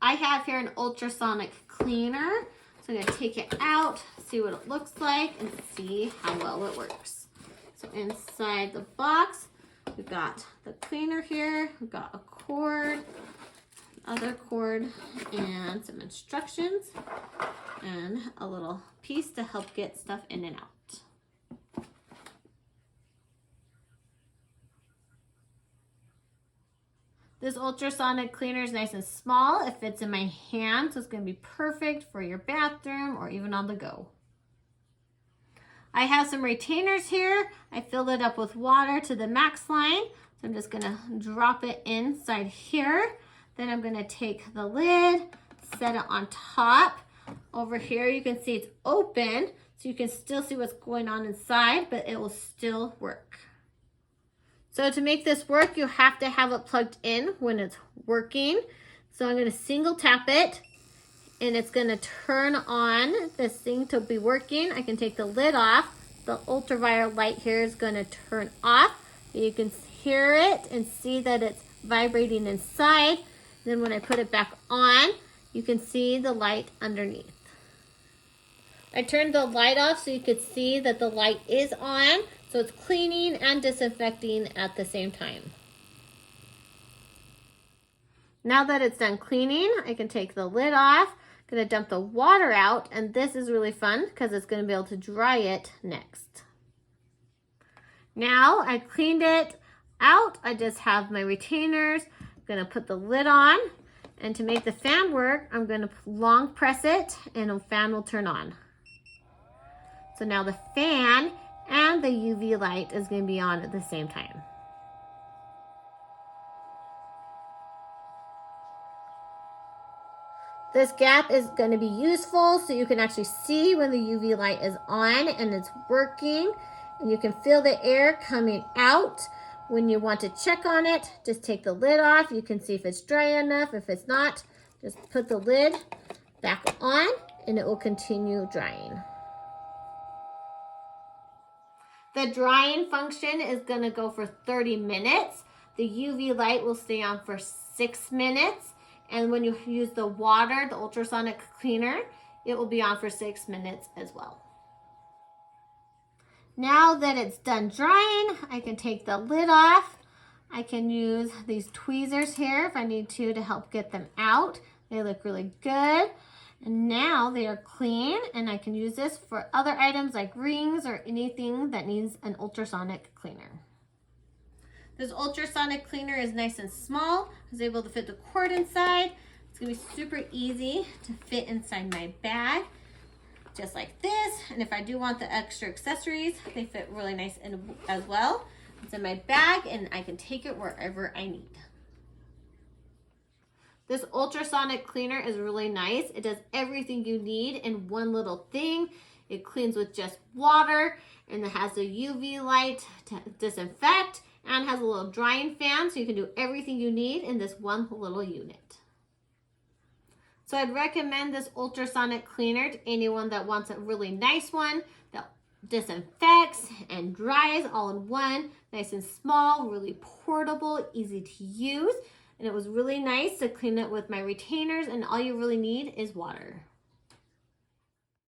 I have here an ultrasonic cleaner. So I'm gonna take it out, see what it looks like, and see how well it works. So inside the box, we've got the cleaner here, we've got a cord, other cord, and some instructions, and a little piece to help get stuff in and out. This ultrasonic cleaner is nice and small. It fits in my hand, so it's going to be perfect for your bathroom or even on the go. I have some retainers here. I filled it up with water to the max line. So I'm just going to drop it inside here. Then I'm going to take the lid, set it on top. Over here you can see it's open, so you can still see what's going on inside, but it will still work. So to make this work, you have to have it plugged in when it's working. So I'm going to single tap it, and it's going to turn on this thing to be working. I can take the lid off. The ultraviolet light here is going to turn off. You can hear it and see that it's vibrating inside. Then when I put it back on, you can see the light underneath. I turned the light off so you could see that the light is on. So it's cleaning and disinfecting at the same time. Now that it's done cleaning, I can take the lid off. I'm gonna dump the water out, and this is really fun because it's gonna be able to dry it next. Now I cleaned it out. I just have my retainers. I'm gonna put the lid on, and to make the fan work, I'm gonna long press it and the fan will turn on. So now the fan and the UV light is going to be on at the same time. This gap is going to be useful so you can actually see when the UV light is on and it's working, and you can feel the air coming out. When you want to check on it, just take the lid off. You can see if it's dry enough. If it's not, just put the lid back on and it will continue drying. The drying function is going to go for 30 minutes. The UV light will stay on for 6 minutes. And when you use the water, the ultrasonic cleaner, it will be on for 6 minutes as well. Now that it's done drying, I can take the lid off. I can use these tweezers here if I need to help get them out. They look really good. And now they are clean, and I can use this for other items like rings or anything that needs an ultrasonic cleaner. This ultrasonic cleaner is nice and small. I was able to fit the cord inside. It's gonna be super easy to fit inside my bag, just like this. And if I do want the extra accessories, they fit really nice in as well. It's in my bag, and I can take it wherever I need. This ultrasonic cleaner is really nice. It does everything you need in one little thing. It cleans with just water, and it has a UV light to disinfect, and has a little drying fan, so you can do everything you need in this one little unit. So I'd recommend this ultrasonic cleaner to anyone that wants a really nice one that disinfects and dries all in one, nice and small, really portable, easy to use. And it was really nice to clean it with my retainers, and all you really need is water.